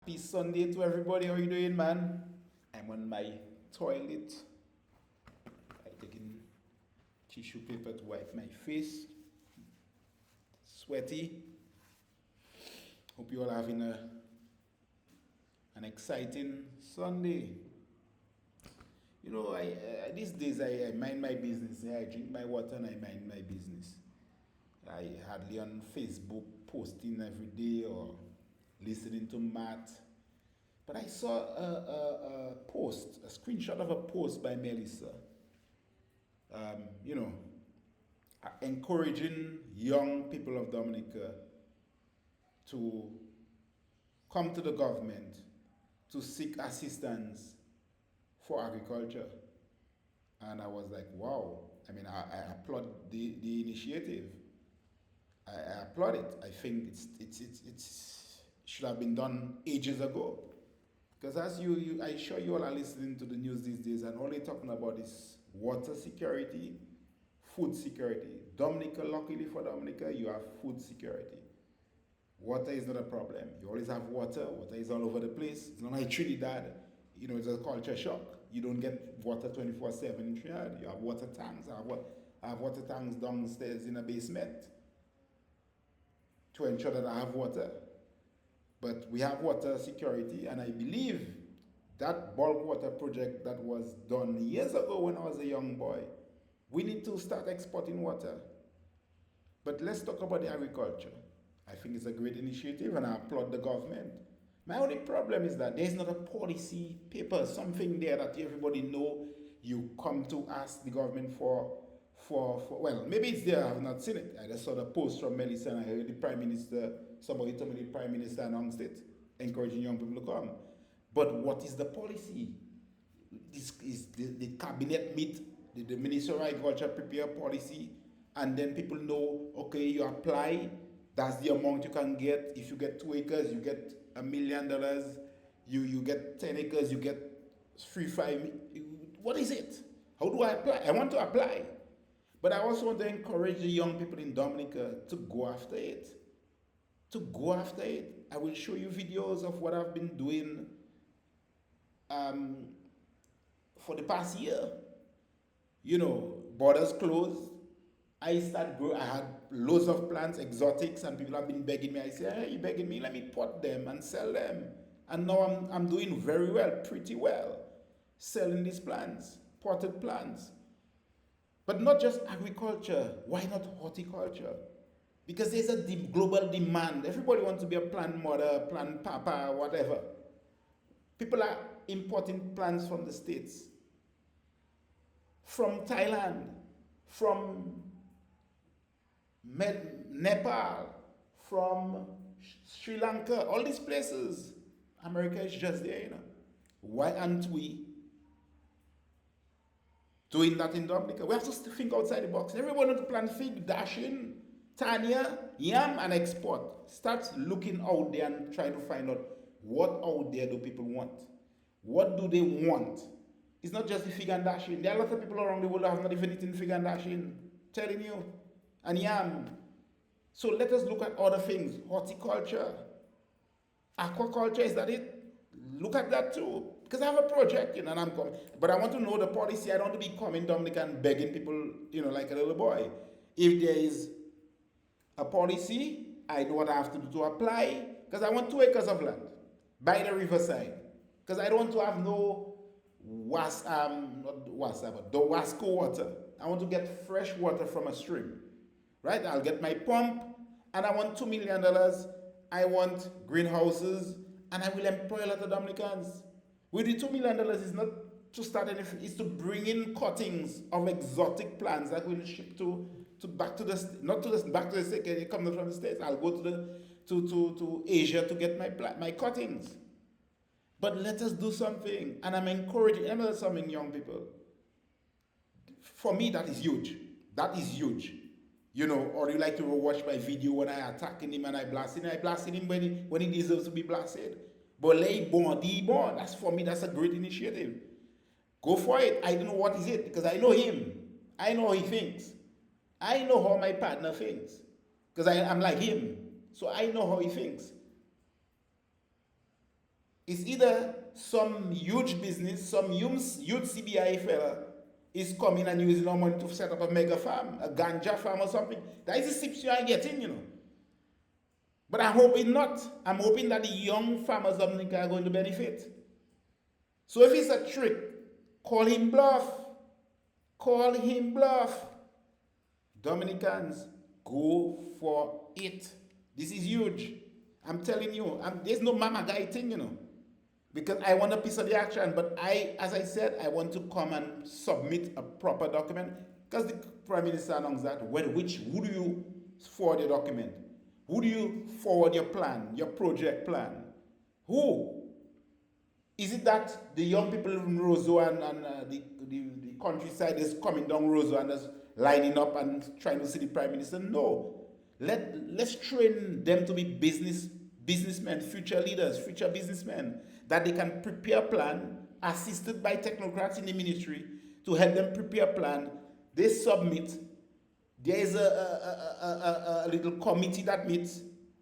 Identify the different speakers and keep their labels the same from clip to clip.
Speaker 1: Happy Sunday to everybody. How you doing, man? I'm on my toilet. I'm taking tissue paper to wipe my face. Sweaty. Hope you all having an exciting Sunday. You know, these days I mind my business. I drink my water and I mind my business. I hardly on Facebook posting every day or listening to Matt. But I saw a post, a screenshot of a post by Melissa. You know, encouraging young people of Dominica to come to the government to seek assistance for agriculture. And I was like, wow. I mean, I applaud the initiative. I applaud it. I think it's should have been done ages ago. Because as I'm sure you all are listening to the news these days, and all they're talking about is water security, food security. Dominica, luckily for Dominica, you have food security. Water is not a problem. You always have water. Water is all over the place. It's not like Trinidad. You know, it's a culture shock. You don't get water 24/7 in Trinidad. You have water tanks. I have water tanks downstairs in a basement to ensure that I have water. But we have water security, and I believe that bulk water project that was done years ago when I was a young boy, we need to start exporting water. But let's talk about the agriculture. I think it's a great initiative, and I applaud the government. My only problem is that there's not a policy paper, something there that everybody know you come to ask the government for well, maybe it's there, I have not seen it. I just saw the post from Melissa and I heard the Prime Minister, somebody told me the Prime Minister announced it, encouraging young people to come. But what is the policy? This is the cabinet meet, the Minister of Agriculture prepare policy, and then people know, okay, you apply, that's the amount you can get. If you get 2 acres, you get $1 million. You get 10 acres, you get 3-5. What is it? How do I apply? I want to apply. But I also want to encourage the young people in Dominica to go after it. To go after it. I will show you videos of what I've been doing for the past year. You know, borders closed. I had loads of plants, exotics, and people have been begging me. I say, hey, you begging me? Let me pot them and sell them. And now I'm doing very well, pretty well, selling these plants, potted plants. But not just agriculture. Why not horticulture? Because there's a global demand. Everybody wants to be a plant mother, plant papa, whatever. People are importing plants from the States, from Thailand, from Nepal, from Sri Lanka, all these places. America is just there, you know. Why aren't we doing that in Dominica? We have to think outside the box. Everyone wants to plant fig, dashing, tanya, yam, and export. Start looking out there and try to find out what out there do people want. What do they want? It's not just the fig and dashing. There are a lot of people around the world who have not even eaten fig and dashing. Telling you. And yam. So let us look at other things. Horticulture. Aquaculture, is that it? Look at that too. Because I have a project, you know, and I'm coming. But I want to know the policy. I don't want to be coming Dominica and begging people, you know, like a little boy. If there is a policy, I know what I have to do to apply. Because I want 2 acres of land by the riverside. Because I don't want to have no the Wasco water. I want to get fresh water from a stream. Right? I'll get my pump, and I want $2 million. I want greenhouses, and I will employ a lot of Dominicans. With the $2 million is not to start anything, it's to bring in cuttings of exotic plants that will ship back to the not to the back to the States. It comes from the States. I'll go to Asia to get my cuttings. But let us do something, and I'm encouraging. I'm something young people. For me, that is huge. That is huge. You know, or you like to watch my video when I attacking him and I blasting him when he deserves to be blasted. But born, that's for me, that's a great initiative. Go for it. I don't know what is it, because I know him. I know how he thinks. I know how my partner thinks. Because I'm like him. So I know how he thinks. It's either some huge business, some huge CBI fella is coming and using our money to set up a mega farm, a ganja farm or something. That is the tips you are getting, But I'm hoping not. I'm hoping that the young farmers of Dominica are going to benefit. So if it's a trick, call him bluff. Call him bluff. Dominicans, go for it. This is huge. I'm telling you, there's no mama guy thing, Because I want a piece of the action, but as I said, I want to come and submit a proper document. Because the Prime Minister announced that, who do you forward your document? Who do you forward your plan, your project plan? Who? Is it that the young people in Roseau and the countryside is coming down Roseau and is lining up and trying to see the Prime Minister? No. Let's train them to be businessmen, future leaders, future businessmen, that they can prepare a plan, assisted by technocrats in the ministry, to help them prepare a plan. They submit. There is a little committee that meets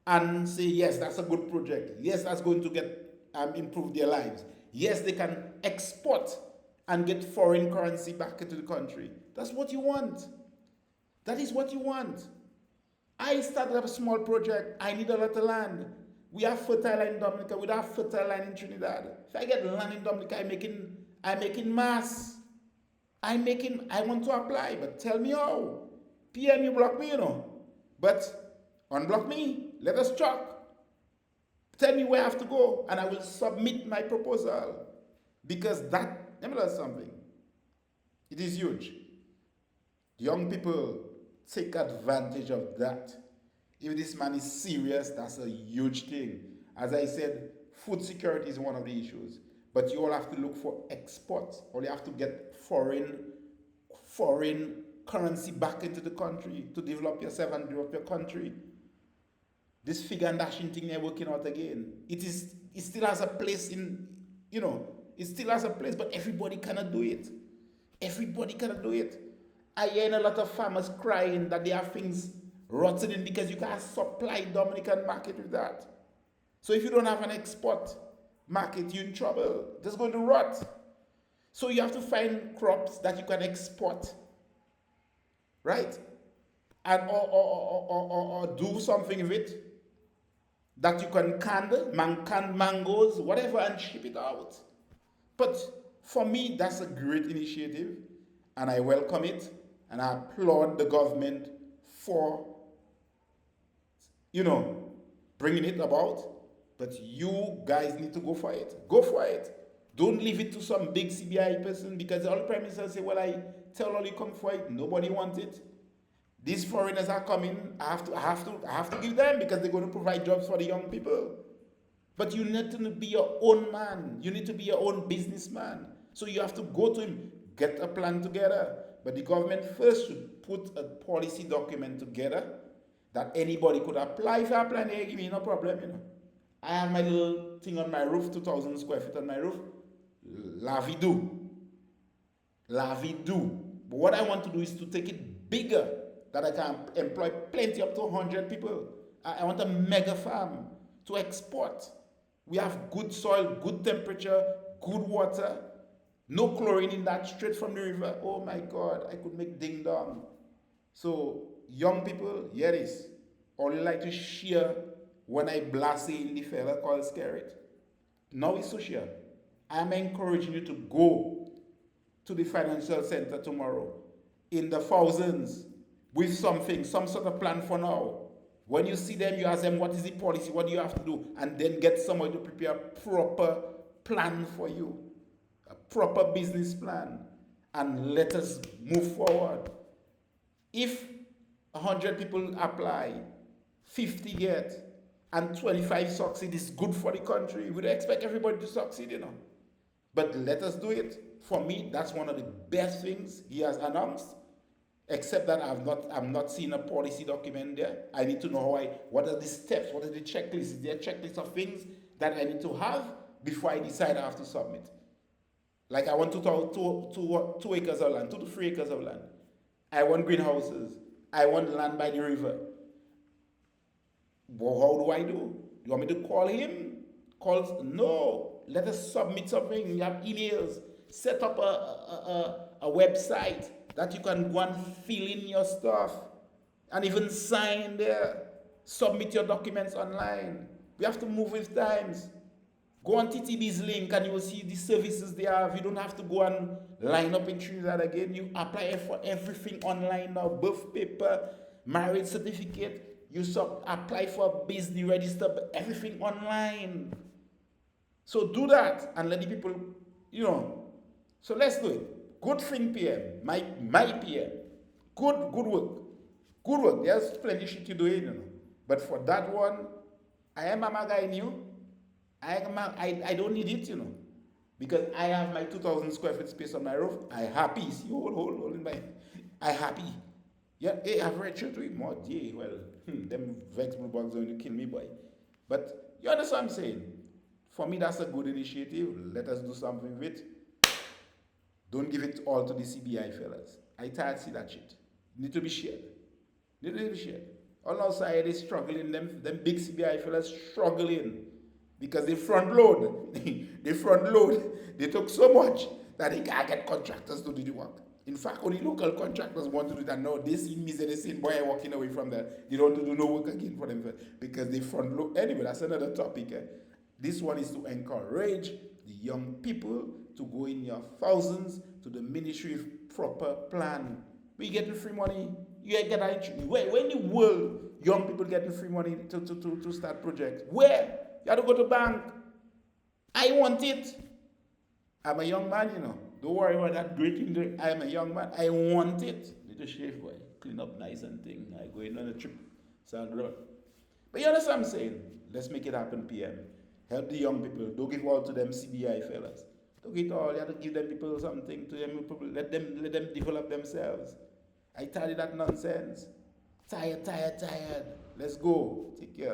Speaker 1: and say, yes, that's a good project. Yes, that's going to get improve their lives. Yes, they can export and get foreign currency back into the country. That's what you want. That is what you want. I started up a small project. I need a lot of land. We have fertile land in Dominica. We don't have fertile land in Trinidad. If I get land in Dominica, I'm making mass. I want to apply, but tell me how. PM, you block me, But unblock me. Let us talk. Tell me where I have to go, and I will submit my proposal. Because let me tell you something. It is huge. Young people take advantage of that. If this man is serious, that's a huge thing. As I said, food security is one of the issues. But you all have to look for export, or you have to get foreign currency back into the country to develop yourself and develop your country. This figure and dashing thing they're working out again. It still has a place it still has a place, but everybody cannot do it. Everybody cannot do it. I hear a lot of farmers crying that they have things rotting because you can't supply Dominican market with that. So if you don't have an export market, you're in trouble. It's going to rot. So you have to find crops that you can export, right? And or do something with it that you can can mangoes, whatever, and ship it out. But for me, that's a great initiative, and I welcome it, and I applaud the government for, bringing it about. But you guys need to go for it. Go for it. Don't leave it to some big CBI person, because all the Prime Minister say, well, I tell all you come for it. Nobody wants it. These foreigners are coming. I have to give them, because they're going to provide jobs for the young people. But you need to be your own man. You need to be your own businessman. So you have to go to him, get a plan together. But the government first should put a policy document together that anybody could apply. If I apply, they give me no problem, I have my little thing on my roof, 2,000 square feet on my roof. La vie do. La vie do. But what I want to do is to take it bigger, that I can employ plenty, up to 100 people. I want a mega farm to export. We have good soil, good temperature, good water, no chlorine in that, straight from the river. Oh my God, I could make ding dong. So, young people, hear this. Only like to share when I blast in the fella called Scarrett. Now it's social. I'm encouraging you to go to the financial center tomorrow in the thousands with something, some sort of plan for now. When you see them, you ask them, what is the policy? What do you have to do? And then get somebody to prepare a proper plan for you, a proper business plan, and let us move forward. If 100 people apply, 50 get, and 25 succeed, it's good for the country. We don't expect everybody to succeed, But let us do it. For me, that's one of the best things he has announced. Except that I'm not seeing a policy document there. I need to know what are the steps, what are the checklists? Is there a checklist of things that I need to have before I decide I have to submit? Like I want 2 acres of land, 2 to 3 acres of land. I want greenhouses. I want land by the river. Well, how do I do? You want me to call him? calls. No, let us submit something. You have emails. Set up a website that you can go and fill in your stuff and even sign there. Submit your documents online. We have to move with times. Go on TTB's link and you will see the services they have. You don't have to go and line up in Trinidad again. You apply for everything online now. Birth paper, marriage certificate. You apply for a business register, everything online. So do that and let the people, So let's do it. Good thing, PM. My PM. Good work. Good work. There's plenty shit you're doing, But for that one, I am a guy new. I don't need it, because I have my 2,000 square feet space on my roof. I happy. See, hold in mind. I happy. Yeah, hey, I've read you to it more. Yeah, well, them vex blue bugs going to kill me, boy. But you understand what I'm saying? For me, that's a good initiative. Let us do something with it. Don't give it all to the CBI fellas. I tired see that shit. Need to be shared. All outside is struggling. Them big CBI fellas struggling. Because they front load. They took so much that they can't get contractors to do the work. In fact, only local contractors want to do that now. They see me, they see boy walking away from that. They don't want to do no work again for them because they front load. Anyway, that's another topic. This one is to encourage the young people to go in your thousands to the ministry with proper plan. We getting free money. You get that. Where in the world young people getting free money to start projects? Where? You have to go to bank. I want it. I'm a young man, Don't worry about that great. I'm a young man. I want it. Little shave boy. Clean up nice and thing. I go in on a trip. Sound road. But you understand what I'm saying? Let's make it happen, PM. Help the young people. Don't give all to them CBI fellas. Don't give it all. You have to give them people something to them. Let them develop themselves. I tell you that nonsense. Tired. Let's go. Take care.